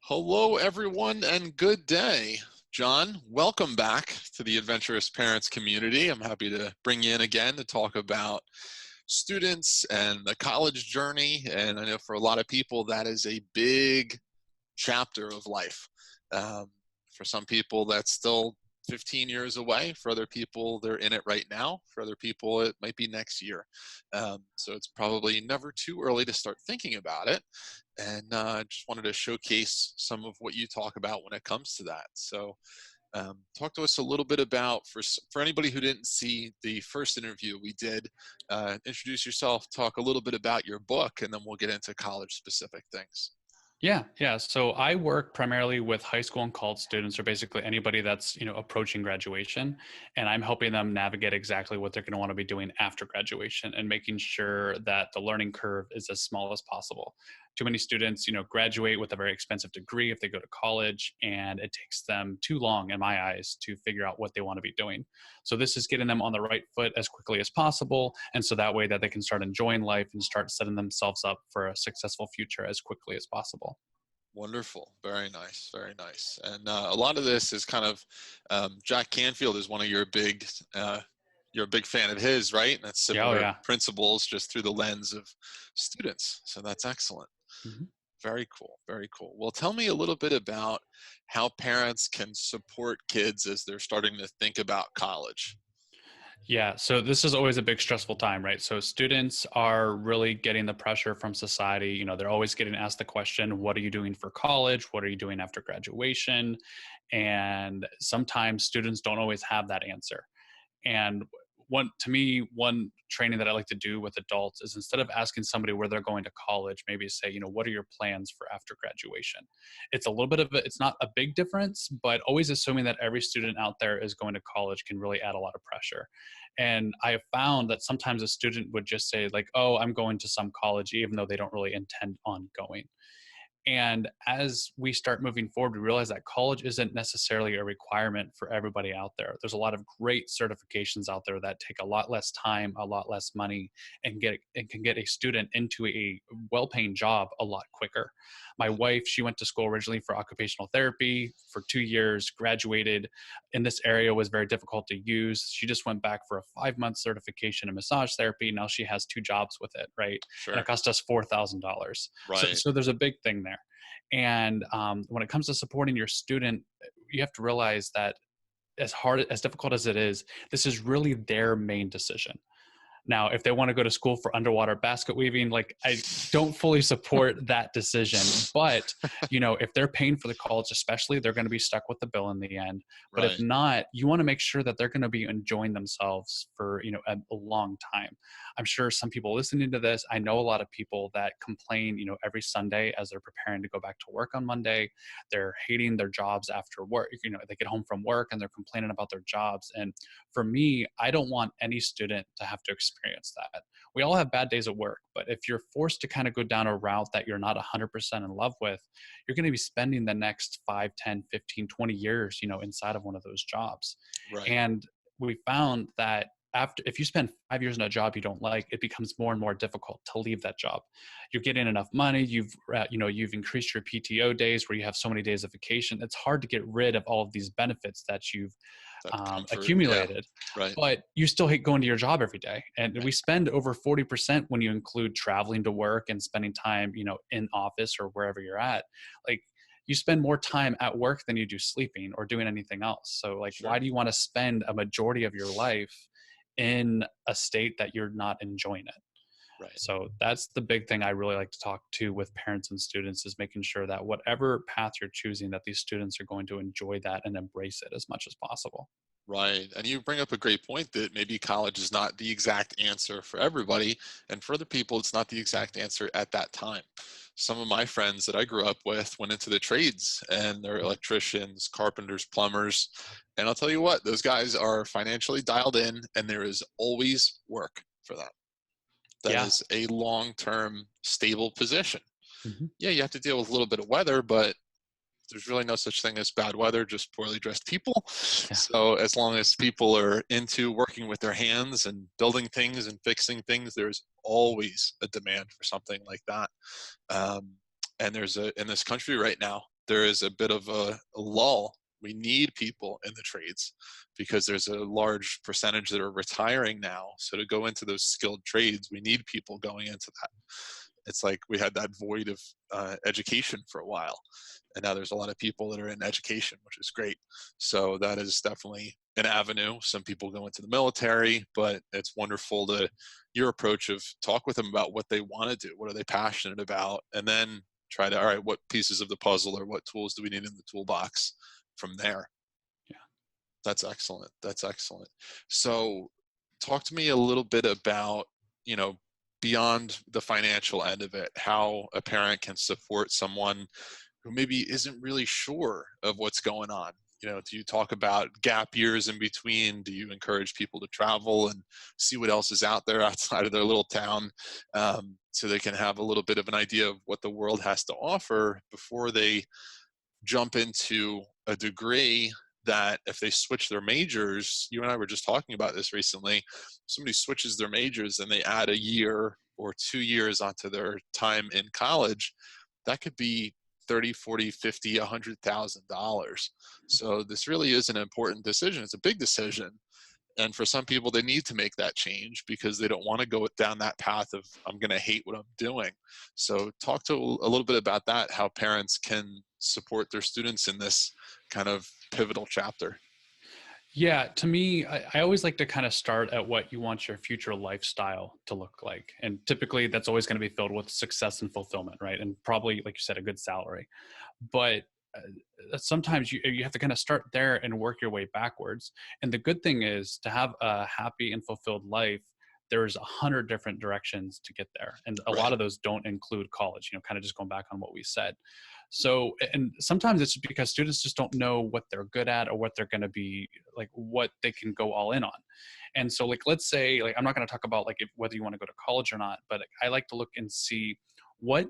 Hello, everyone, and good day. Jon, welcome back to the Adventurous Parents community. I'm happy to bring you in again to talk about students and the college journey. And I know for a lot of people, that is a big chapter of life. For some people, that's still 15 years away. For other people, they're in it right now. For other people, it might be next year. So it's probably never too early to start thinking about it. And I just wanted to showcase some of what you talk about when it comes to that. So talk to us a little bit about, for anybody who didn't see the first interview we did, introduce yourself, talk a little bit about your book, and then we'll get into college specific things. Yeah. So I work primarily with high school and college students, or basically anybody that's, approaching graduation. And I'm helping them navigate exactly what they're going to want to be doing after graduation and making sure that the learning curve is as small as possible. Too many students, graduate with a very expensive degree if they go to college, and it takes them too long, in my eyes, to figure out what they want to be doing. So this is getting them on the right foot as quickly as possible. And so that way that they can start enjoying life and start setting themselves up for a successful future as quickly as possible. Wonderful. Very nice. Very nice. And a lot of this is kind of, Jack Canfield is one of you're a big fan of his, right? And that's Yeah, oh similar yeah. principles just through the lens of students. So that's excellent. Mhm. Very cool. Very cool. Well, tell me a little bit about how parents can support kids as they're starting to think about college. Yeah, so this is always a big stressful time, right? So students are really getting the pressure from society. They're always getting asked the question, what are you doing for college? What are you doing after graduation? And sometimes students don't always have that answer. And one training that I like to do with adults is, instead of asking somebody where they're going to college, maybe say, what are your plans for after graduation? It's a little bit of it's not a big difference, but always assuming that every student out there is going to college can really add a lot of pressure. And I have found that sometimes a student would just say, like, oh, I'm going to some college, even though they don't really intend on going. And as we start moving forward, we realize that college isn't necessarily a requirement for everybody out there. There's a lot of great certifications out there that take a lot less time, a lot less money, and can get a student into a well-paying job a lot quicker. My wife, she went to school originally for occupational therapy for 2 years, graduated in this area, was very difficult to use. She just went back for a 5-month certification in massage therapy. Now she has 2 jobs with it, right? And Sure. it cost us $4,000. So, Right. so there's a big thing there. And when it comes to supporting your student, you have to realize that as difficult as it is, this is really their main decision. Now, if they want to go to school for underwater basket weaving, like, I don't fully support that decision. But, if they're paying for the college, especially, they're going to be stuck with the bill in the end. But if Right. not, you want to make sure that they're going to be enjoying themselves for, a long time. I'm sure some people listening to this, I know a lot of people that complain, every Sunday as they're preparing to go back to work on Monday. They're hating their jobs after work. They get home from work and they're complaining about their jobs. And for me, I don't want any student to have to experience that. We all have bad days at work, but if you're forced to kind of go down a route that you're not 100% in love with, you're going to be spending the next 5, 10, 15, 20 years, inside of one of those jobs. Right. And we found that if you spend 5 years in a job you don't like, it becomes more and more difficult to leave that job. You're getting enough money. You've increased your PTO days, where you have so many days of vacation. It's hard to get rid of all of these benefits that you've That comfort. Yeah. accumulated, Right. but you still hate going to your job every day. And Right. we spend over 40% when you include traveling to work and spending time, in office or wherever you're at. Like, you spend more time at work than you do sleeping or doing anything else. So, like, why Sure. do you want to spend a majority of your life in a state that you're not enjoying it? Right. So that's the big thing I really like to talk to with parents and students, is making sure that whatever path you're choosing, that these students are going to enjoy that and embrace it as much as possible. Right. And you bring up a great point that maybe college is not the exact answer for everybody. And for other people, it's not the exact answer at that time. Some of my friends that I grew up with went into the trades, and they're electricians, carpenters, plumbers. And I'll tell you what, those guys are financially dialed in, and there is always work for them. That Yeah. is a long-term stable position. Mhm. Yeah, you have to deal with a little bit of weather, but there's really no such thing as bad weather, just poorly dressed people. Yeah. So as long as people are into working with their hands and building things and fixing things, there's always a demand for something like that. Um, and in this country right now, there is a bit of a lull. We need people in the trades because there's a large percentage that are retiring now. So to go into those skilled trades, we need people going into that. It's like we had that void of education for a while, and now there's a lot of people that are in education, which is great. So that is definitely an avenue. Some people go into the military, but it's wonderful to your approach of talk with them about what they want to do, what are they passionate about, and then try to, all right, what pieces of the puzzle or what tools do we need in the toolbox from there. Yeah. That's excellent. That's excellent. So talk to me a little bit about, beyond the financial end of it, how a parent can support someone who maybe isn't really sure of what's going on. Do you talk about gap years in between? Do you encourage people to travel and see what else is out there outside of their little town, so they can have a little bit of an idea of what the world has to offer before they jump into a degree that if they switch their majors, you and I were just talking about this recently, somebody switches their majors and they add a year or 2 years onto their time in college, that could be 30, 40, 50, $100,000. So this really is an important decision. It's a big decision. And for some people, they need to make that change because they don't want to go down that path of, I'm going to hate what I'm doing. So talk to a little bit about that, how parents can support their students in this kind of pivotal chapter. Yeah, to me, I always like to kind of start at what you want your future lifestyle to look like. And typically that's always going to be filled with success and fulfillment, right? And probably, like you said, a good salary. But sometimes you have to kind of start there and work your way backwards. And the good thing is to have a happy and fulfilled life, there's 100 different directions to get there. And a lot Right. of those don't include college, kind of just going back on what we said. So, and sometimes it's because students just don't know what they're good at or what they're going to be like, what they can go all in on. And so, like, let's say, like, I'm not going to talk about like whether you want to go to college or not, but I like to look and see what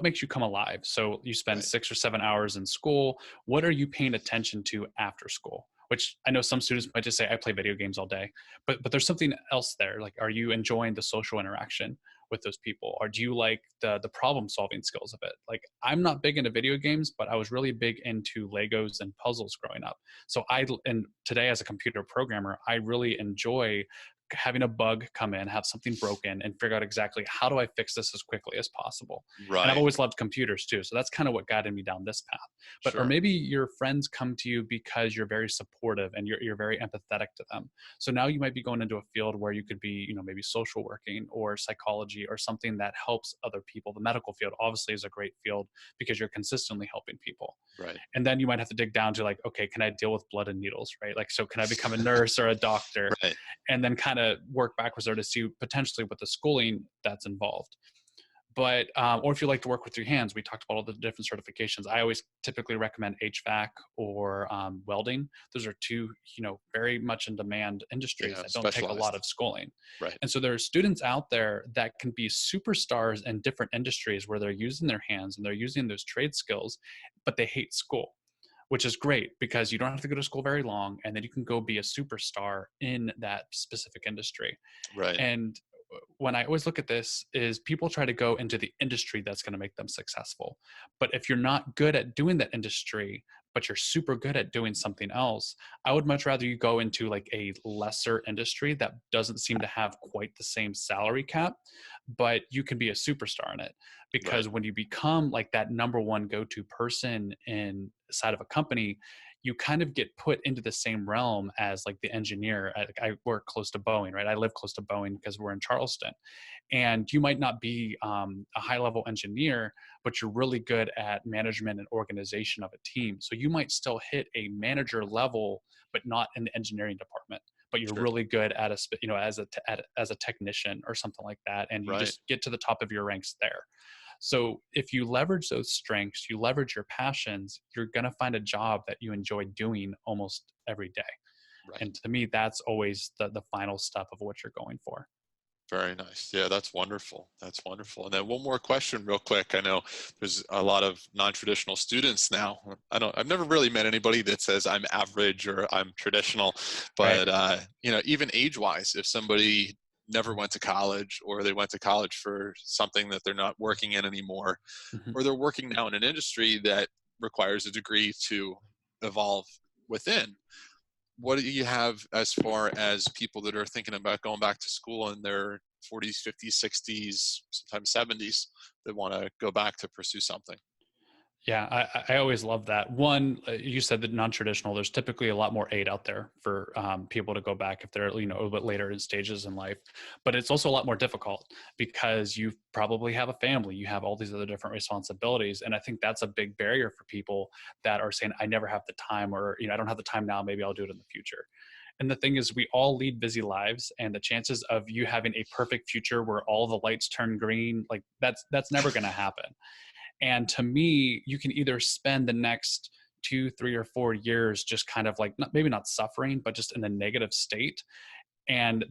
makes you come alive. So you spend Right. 6 or 7 hours in school. What are you paying attention to after school? Which I know some students might just say, I play video games all day, but there's something else there. Like, are you enjoying the social interaction with those people? Or do you like the problem solving skills of it? Like, I'm not big into video games, but I was really big into Legos and puzzles growing up. So and today as a computer programmer, I really enjoy having a bug come in, have something broken, and figure out exactly how do I fix this as quickly as possible. And I've Right. always loved computers too. So that's kind of what guided me down this path. Or Sure. maybe your friends come to you because you're very supportive and you're very empathetic to them. So now you might be going into a field where you could be, maybe social working or psychology or something that helps other people. The medical field obviously is a great field because you're consistently helping people. Right. And then you might have to dig down to like, okay, can I deal with blood and needles, right? Like, so can I become a nurse or a doctor? Right. And then kind of work backwards there to see potentially what the schooling that's involved. But or if you like to work with your hands, we talked about all the different certifications. I always typically recommend HVAC or welding. Those are two, very much in demand industries Yeah. that don't take a lot Specialized. of schooling. Right. And so there are students out there that can be superstars in different industries where they're using their hands and they're using those trade skills, but they hate school, which is great because you don't have to go to school very long and then you can go be a superstar in that specific industry. Right. And when I always look at this is people try to go into the industry that's going to make them successful. But if you're not good at doing that industry, but you're super good at doing something else, I would much rather you go into like a lesser industry that doesn't seem to have quite the same salary cap, but you can be a superstar in it. Right. Because when you become like that number one go-to person inside of a company, you kind of get put into the same realm as like the engineer. I work close to Boeing, right? I live close to Boeing because we're in Charleston. And you might not be a high level engineer, but you're really good at management and organization of a team. So you might still hit a manager level, but not in the engineering department. But you're Sure. really good at as a technician or something like that, and you Right. just get to the top of your ranks there. So if you leverage those strengths, you leverage your passions, you're going to find a job that you enjoy doing almost every day. Right. And to me, that's always the final step of what you're going for. Very nice. Yeah, that's wonderful. That's wonderful. And then one more question real quick. I know there's a lot of non-traditional students now. I've never really met anybody that says I'm average or I'm traditional, Right. but even age-wise, if somebody never went to college or they went to college for something that they're not working in anymore, Mhm. or they're working now in an industry that requires a degree to evolve within. What do you have as far as people that are thinking about going back to school in their 40s, 50s, 60s, sometimes 70s, that want to go back to pursue something? Yeah, I always love that. One, you said that non-traditional. There's typically a lot more aid out there for people to go back if they're a little bit later in stages in life. But it's also a lot more difficult because you probably have a family, you have all these other different responsibilities, and I think that's a big barrier for people that are saying, "I never have the time," or I don't have the time now. Maybe I'll do it in the future. And the thing is, we all lead busy lives, and the chances of you having a perfect future where all the lights turn green, like that's never going to happen. And to me, you can either spend the next 2, 3, or 4 years just kind of like maybe not suffering, but just in a negative state. And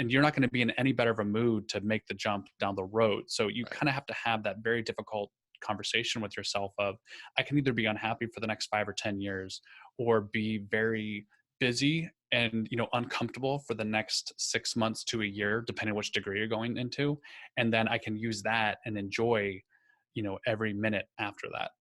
you're not going to be in any better of a mood to make the jump down the road. So you Right. kind of have to have that very difficult conversation with yourself of, I can either be unhappy for the next 5 or 10 years, or be very busy and uncomfortable for the next 6 months to a year, depending on which degree you're going into. And then I can use that and enjoy every minute after that.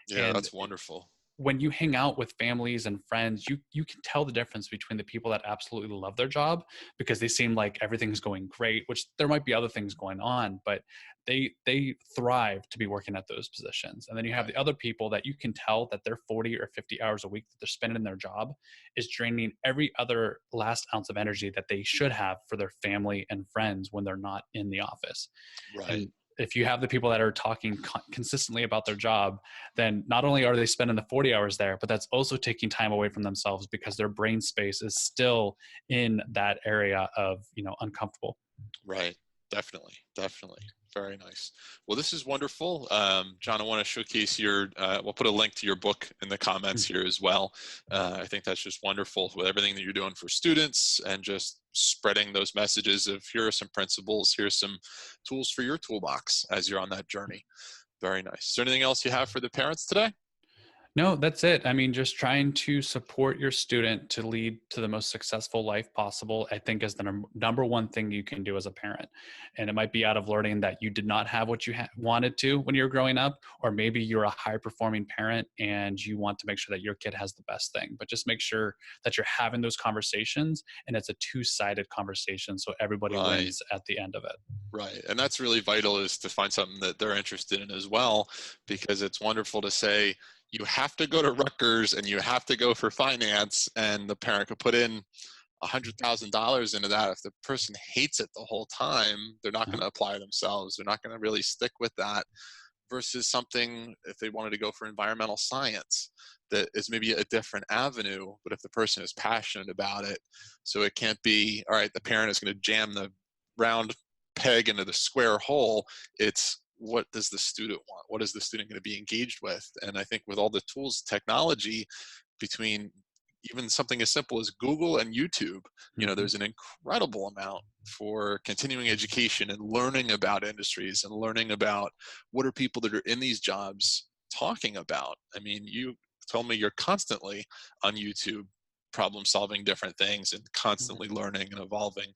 Yeah, And that's wonderful. when you hang out with families and friends, you can tell the difference between the people that absolutely love their job because they seem like everything's going great, which there might be other things going on, but they thrive to be working at those positions. And then you have Right. the other people that you can tell that their 40 or 50 hours a week that they're spending in their job is draining every other last ounce of energy that they should have for their family and friends when they're not in the office. Right. And if you have the people that are talking consistently about their job, then not only are they spending the 40 hours there, but that's also taking time away from themselves because their brain space is still in that area of, uncomfortable. Right. Definitely. Definitely. Very nice. Well, this is wonderful. John, I want to showcase we'll put a link to your book in the comments here as well. I think that's just wonderful with everything that you're doing for students and just spreading those messages of here are some principles, here's some tools for your toolbox as you're on that journey. Very nice. Is there anything else you have for the parents today? No, that's it. I mean, just trying to support your student to lead to the most successful life possible, I think is the number one thing you can do as a parent. And it might be out of learning that you did not have what you wanted to when you were growing up, or maybe you're a high performing parent and you want to make sure that your kid has the best thing. But just make sure that you're having those conversations and it's a two-sided conversation so everybody Right. wins at the end of it. Right. And that's really vital, is to find something that they're interested in as well, because it's wonderful to say, you have to go to Rutgers and you have to go for finance, and the parent could put in $100,000 into that. If the person hates it the whole time, they're not going to apply themselves. They're not going to really stick with that, versus something, if they wanted to go for environmental science, that is maybe a different avenue, but if the person is passionate about it. So it can't be, all right, the parent is going to jam the round peg into the square hole. It's, what does the student want? What is the student going to be engaged with? And I think with all the tools, technology, between even something as simple as Google and YouTube, Mhm. there's an incredible amount for continuing education and learning about industries and learning about what are people that are in these jobs talking about. I mean, you told me you're constantly on YouTube problem solving different things and constantly learning and evolving.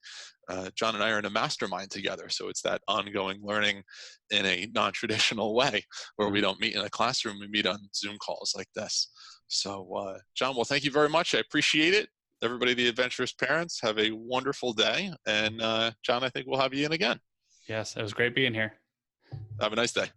John and I are in a mastermind together, so it's that ongoing learning in a non-traditional way, where we don't meet in a classroom, we meet on Zoom calls like this. So John, well, thank you very much. I appreciate it. Everybody, the Adventurous parents, have a wonderful day. And John, I think we'll have you in again. Yes, it was great being here. Have a nice day.